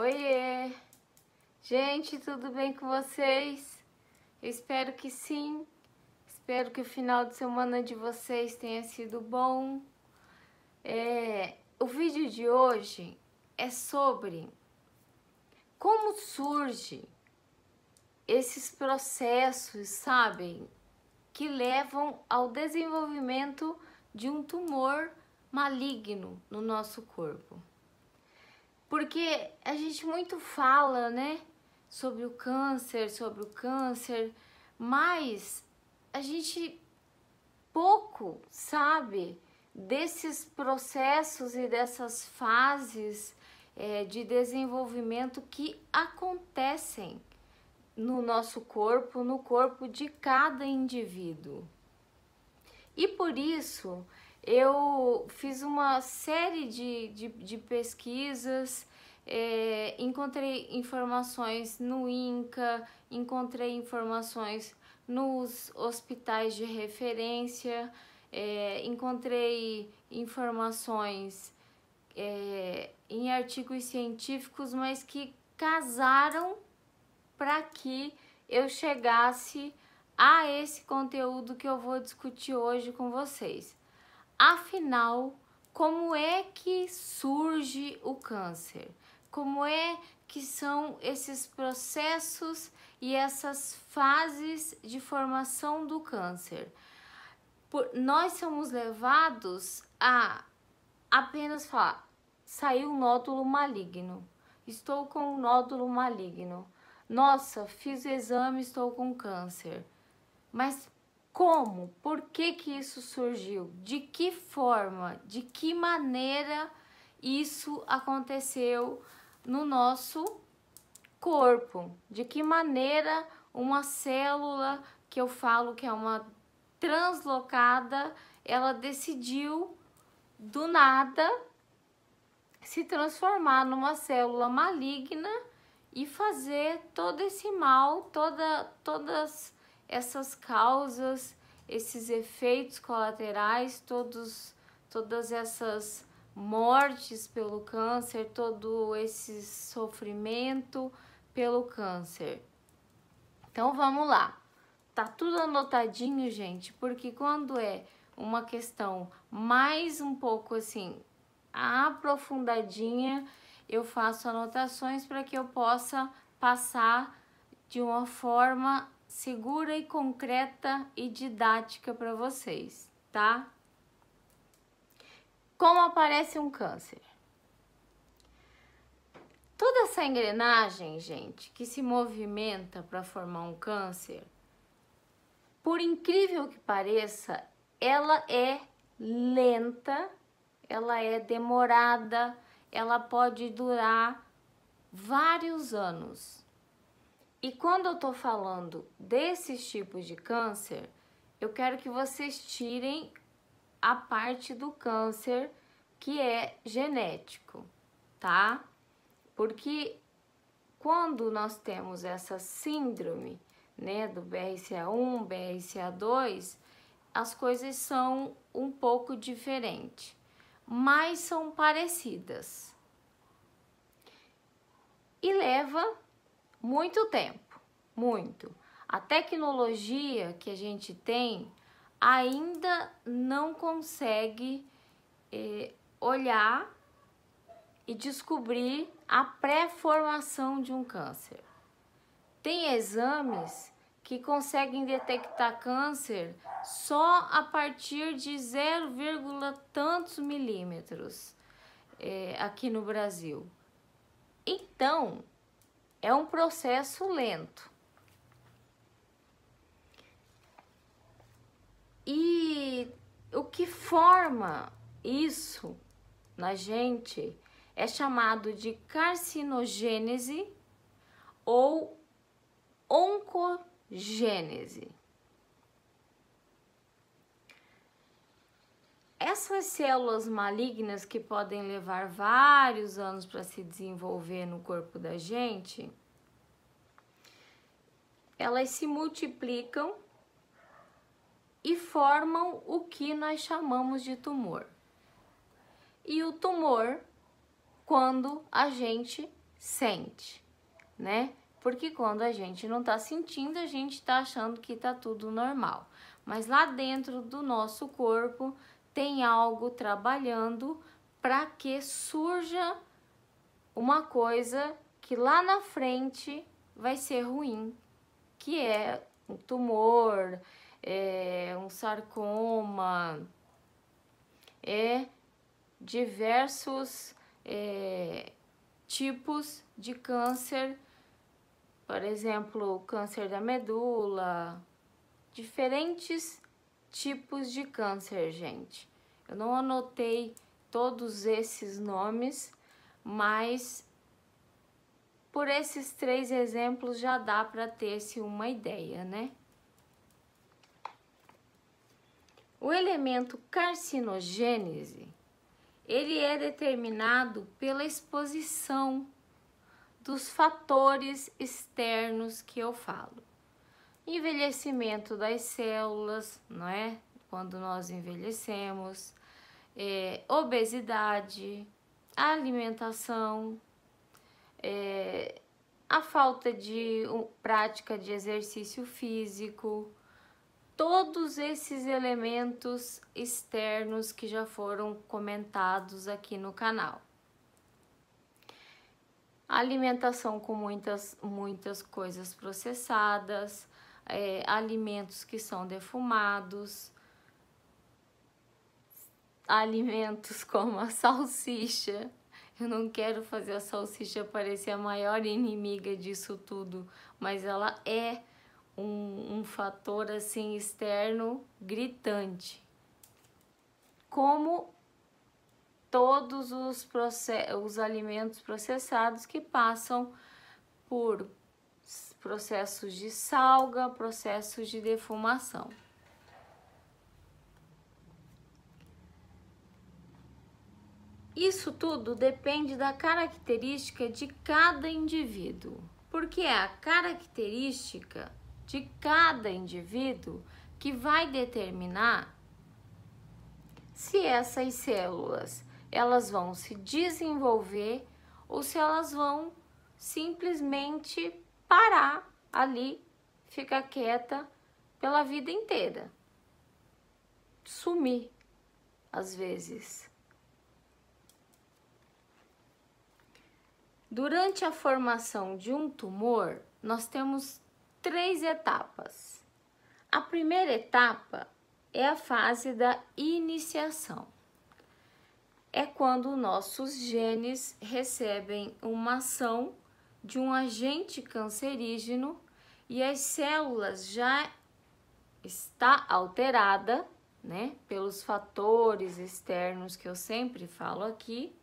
Oiê! Gente, tudo bem com vocês? Eu espero que sim. Espero que o final de semana de vocês tenha sido bom. O vídeo de hoje é sobre como surge esses processos, sabem, que levam ao desenvolvimento de um tumor maligno no nosso corpo. Porque a gente muito fala, né, sobre o câncer, mas a gente pouco sabe desses processos e dessas fases de desenvolvimento que acontecem no nosso corpo, no corpo de cada indivíduo. E por isso eu fiz uma série de pesquisas, encontrei informações no INCA, encontrei informações nos hospitais de referência, encontrei informações em artigos científicos, mas que casaram para que eu chegasse a esse conteúdo que eu vou discutir hoje com vocês. Afinal, como é que surge o câncer? Como é que são esses processos e essas fases de formação do câncer? Nós somos levados a apenas falar, saiu um nódulo maligno, estou com um nódulo maligno. Nossa, fiz o exame, estou com câncer. Mas como? Por que que isso surgiu? De que forma? De que maneira isso aconteceu no nosso corpo? De que maneira uma célula, que eu falo que é uma translocada, ela decidiu do nada se transformar numa célula maligna e fazer todo esse mal, todas essas causas, esses efeitos colaterais, todas essas mortes pelo câncer, todo esse sofrimento pelo câncer. Então vamos lá, tá tudo anotadinho, gente, porque quando é uma questão mais um pouco assim aprofundadinha, eu faço anotações para que eu possa passar de uma forma segura e concreta e didática para vocês, tá? Como aparece um câncer? Toda essa engrenagem, gente, que se movimenta para formar um câncer, por incrível que pareça, ela é lenta, ela é demorada, ela pode durar vários anos. E quando eu tô falando desses tipos de câncer, eu quero que vocês tirem a parte do câncer que é genético, tá? Porque quando nós temos essa síndrome, né, do BRCA1, BRCA2, as coisas são um pouco diferentes, mas são parecidas. E leva muito tempo, muito. A tecnologia que a gente tem ainda não consegue olhar e descobrir a pré-formação de um câncer. Tem exames que conseguem detectar câncer só a partir de 0, tantos milímetros aqui no Brasil. Então, é um processo lento. E o que forma isso na gente é chamado de carcinogênese ou oncogênese. Essas células malignas que podem levar vários anos para se desenvolver no corpo da gente, elas se multiplicam e formam o que nós chamamos de tumor. E o tumor, quando a gente sente, né? Porque quando a gente não tá sentindo, a gente tá achando que tá tudo normal. Mas lá dentro do nosso corpo tem algo trabalhando para que surja uma coisa que lá na frente vai ser ruim, que é um tumor, um sarcoma, diversos tipos de câncer, por exemplo, câncer da medula, diferentes tipos de câncer, gente. Eu não anotei todos esses nomes, mas por esses 3 exemplos já dá para ter-se uma ideia, né? O elemento carcinogênese, ele é determinado pela exposição dos fatores externos que eu falo. Envelhecimento das células, não é? Quando nós envelhecemos, obesidade, alimentação, a falta de prática de exercício físico, todos esses elementos externos que já foram comentados aqui no canal. Alimentação com muitas coisas processadas, alimentos que são defumados, alimentos como a salsicha. Eu não quero fazer a salsicha parecer a maior inimiga disso tudo, mas ela é um fator assim externo gritante. Como todos os alimentos processados que passam por processos de salga, processos de defumação. Isso tudo depende da característica de cada indivíduo, porque é a característica de cada indivíduo que vai determinar se essas células elas vão se desenvolver ou se elas vão simplesmente parar ali, ficar quieta pela vida inteira, sumir às vezes. Durante a formação de um tumor, nós temos 3 etapas. A primeira etapa é a fase da iniciação. É quando nossos genes recebem uma ação de um agente cancerígeno e as células já está alterada, né, pelos fatores externos que eu sempre falo aqui,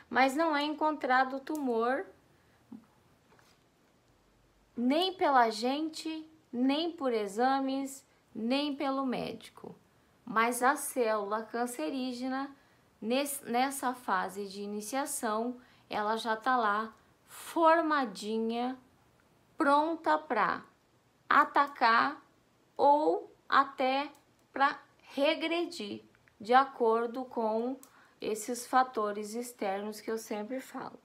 mas não é encontrado tumor nem pela gente, nem por exames, nem pelo médico. Mas a célula cancerígena, nessa fase de iniciação, ela já está lá formadinha, pronta para atacar ou até para regredir, de acordo com esses fatores externos que eu sempre falo.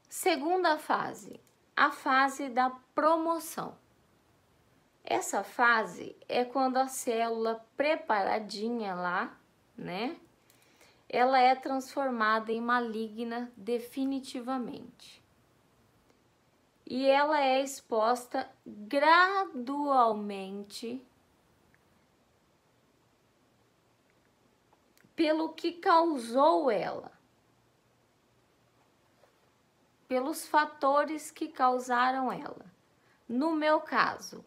Segunda fase, a fase da promoção. Essa fase é quando a célula preparadinha lá, né, ela é transformada em maligna definitivamente. E ela é exposta gradualmente pelo que causou ela, pelos fatores que causaram ela. No meu caso,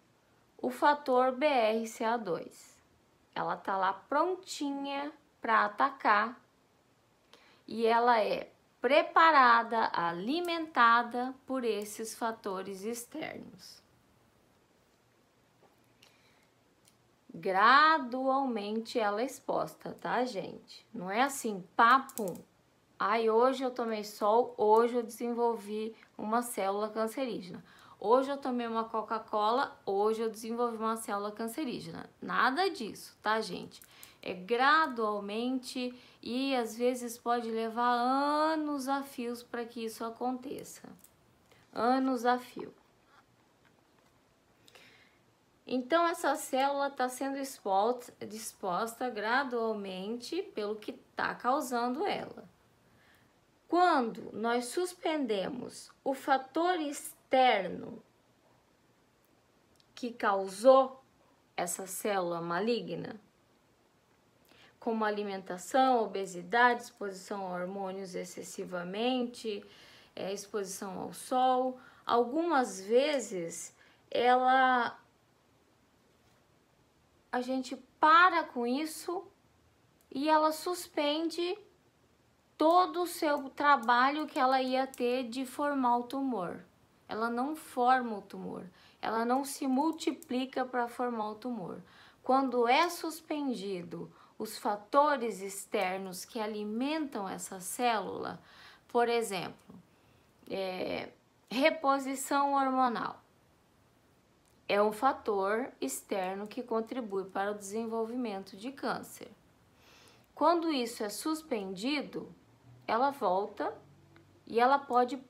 o fator BRCA2. Ela tá lá prontinha para atacar e ela é preparada, alimentada por esses fatores externos. Gradualmente ela é exposta, tá, gente? Não é assim, papum. Ai, hoje eu tomei sol, hoje eu desenvolvi uma célula cancerígena. Hoje eu tomei uma Coca-Cola, hoje eu desenvolvi uma célula cancerígena. Nada disso, tá, gente? É gradualmente e às vezes pode levar anos a fios para que isso aconteça. Anos a fio. Então, essa célula está sendo disposta gradualmente pelo que está causando ela. Quando nós suspendemos o fator externo que causou essa célula maligna, como alimentação, obesidade, exposição a hormônios excessivamente, exposição ao sol, algumas vezes a gente para com isso e ela suspende todo o seu trabalho que ela ia ter de formar o tumor. Ela não forma o tumor, ela não se multiplica para formar o tumor. Quando é suspendido os fatores externos que alimentam essa célula, por exemplo, reposição hormonal, é um fator externo que contribui para o desenvolvimento de câncer. Quando isso é suspendido, ela volta e ela pode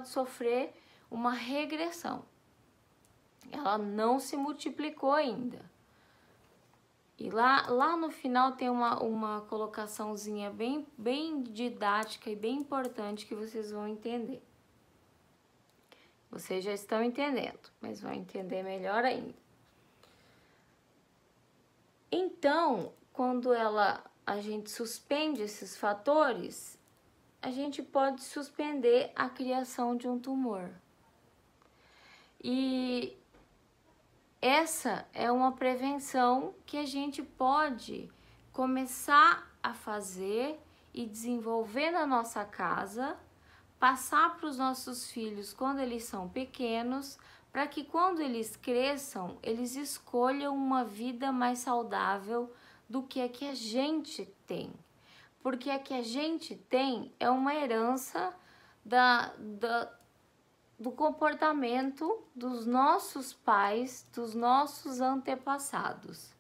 sofrer uma regressão. Ela não se multiplicou ainda. E lá no final tem uma colocaçãozinha bem didática e bem importante que vocês vão entender. Vocês já estão entendendo, mas vão entender melhor ainda. Então, quando a gente suspende esses fatores, a gente pode suspender a criação de um tumor. E essa é uma prevenção que a gente pode começar a fazer e desenvolver na nossa casa, passar para os nossos filhos quando eles são pequenos, para que quando eles cresçam, eles escolham uma vida mais saudável do que a que a gente tem. Porque a que a gente tem é uma herança do comportamento dos nossos pais, dos nossos antepassados.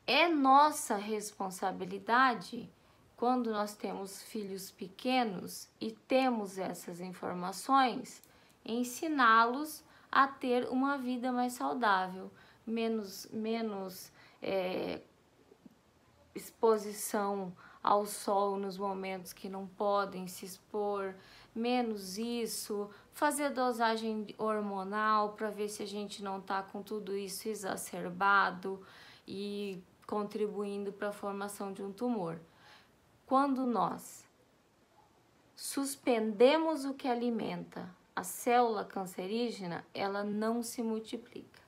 É nossa responsabilidade, quando nós temos filhos pequenos e temos essas informações, ensiná-los a ter uma vida mais saudável, menos exposição ao sol nos momentos que não podem se expor, menos isso, fazer dosagem hormonal para ver se a gente não está com tudo isso exacerbado e contribuindo para a formação de um tumor. Quando nós suspendemos o que alimenta a célula cancerígena, ela não se multiplica.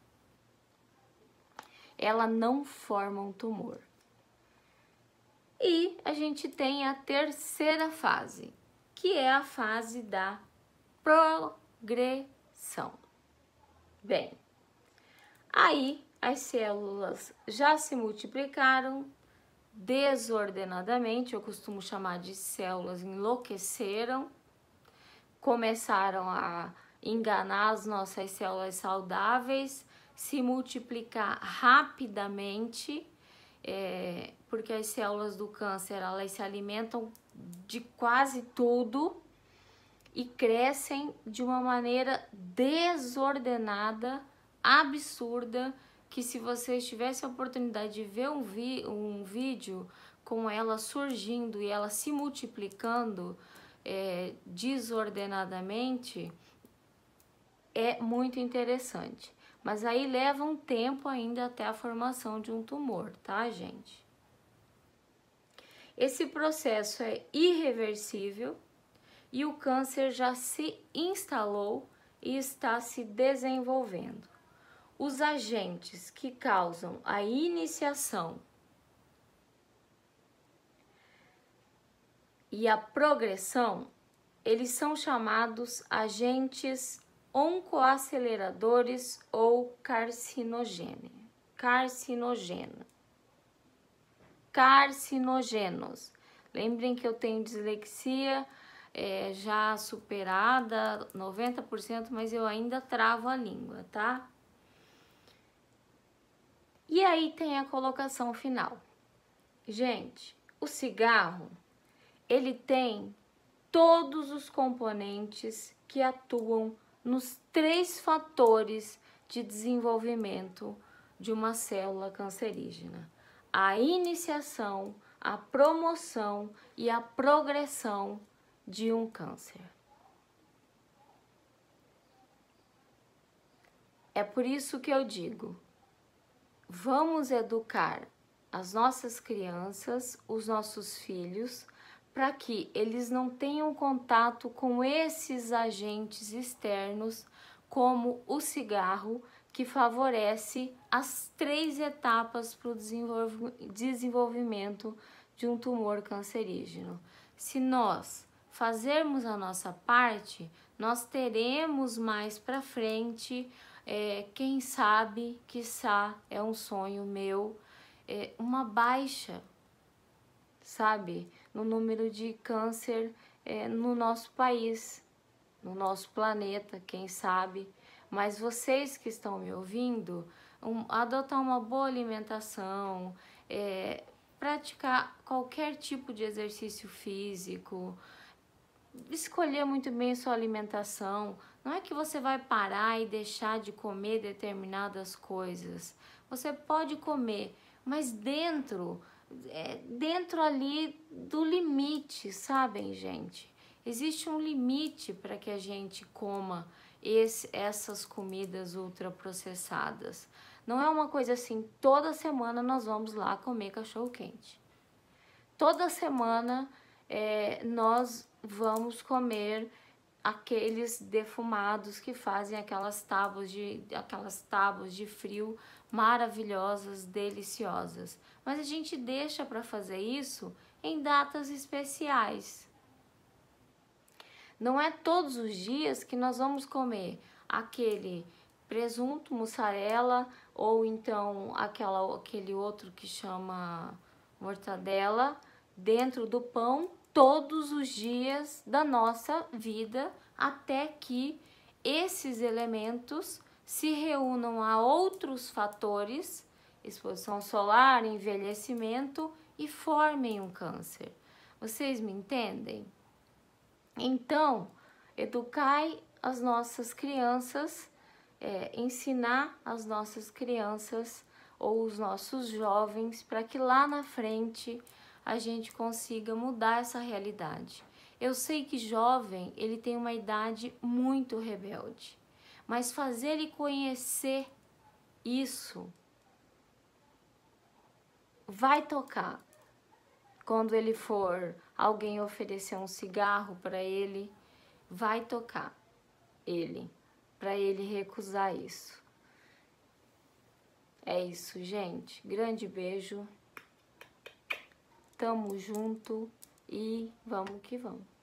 Ela não forma um tumor. E a gente tem a terceira fase, que é a fase da progressão. Bem, aí as células já se multiplicaram desordenadamente, eu costumo chamar de células enlouqueceram, começaram a enganar as nossas células saudáveis, se multiplicar rapidamente, porque as células do câncer, elas se alimentam de quase tudo e crescem de uma maneira desordenada, absurda, que se vocês tivessem a oportunidade de ver um vídeo com ela surgindo e ela se multiplicando desordenadamente, é muito interessante. Mas aí leva um tempo ainda até a formação de um tumor, tá, gente? Esse processo é irreversível e o câncer já se instalou e está se desenvolvendo. Os agentes que causam a iniciação e a progressão, eles são chamados agentes oncoaceleradores ou carcinogenos. Lembrem que eu tenho dislexia já superada, 90%, mas eu ainda travo a língua, tá? E aí tem a colocação final. Gente, o cigarro, ele tem todos os componentes que atuam nos 3 fatores de desenvolvimento de uma célula cancerígena: a iniciação, a promoção e a progressão de um câncer. É por isso que eu digo, vamos educar as nossas crianças, os nossos filhos, para que eles não tenham contato com esses agentes externos, como o cigarro, que favorece as 3 etapas para o desenvolvimento de um tumor cancerígeno. Se nós fazermos a nossa parte, nós teremos mais para frente, quem sabe, quiçá, é um sonho meu, uma baixa, sabe, no número de câncer no nosso país, no nosso planeta, quem sabe. Mas vocês que estão me ouvindo, adotar uma boa alimentação, praticar qualquer tipo de exercício físico, escolher muito bem sua alimentação. Não é que você vai parar e deixar de comer determinadas coisas. Você pode comer, mas dentro ali do limite, sabem, gente? Existe um limite para que a gente coma essas comidas ultraprocessadas. Não é uma coisa assim, toda semana nós vamos lá comer cachorro-quente. Toda semana nós vamos comer aqueles defumados que fazem aquelas tábuas de frio maravilhosas, deliciosas. Mas a gente deixa para fazer isso em datas especiais. Não é todos os dias que nós vamos comer aquele presunto, mussarela, ou então aquele outro que chama mortadela dentro do pão todos os dias da nossa vida, até que esses elementos se reúnam a outros fatores, exposição solar, envelhecimento, e formem um câncer. Vocês me entendem? Então, educai as nossas crianças, ensinar as nossas crianças ou os nossos jovens para que lá na frente a gente consiga mudar essa realidade. Eu sei que jovem, ele tem uma idade muito rebelde, mas fazer ele conhecer isso vai tocar. Quando ele for alguém oferecer um cigarro para ele, vai tocar ele, para ele recusar isso. É isso, gente. Grande beijo. Tamo junto e vamos que vamos.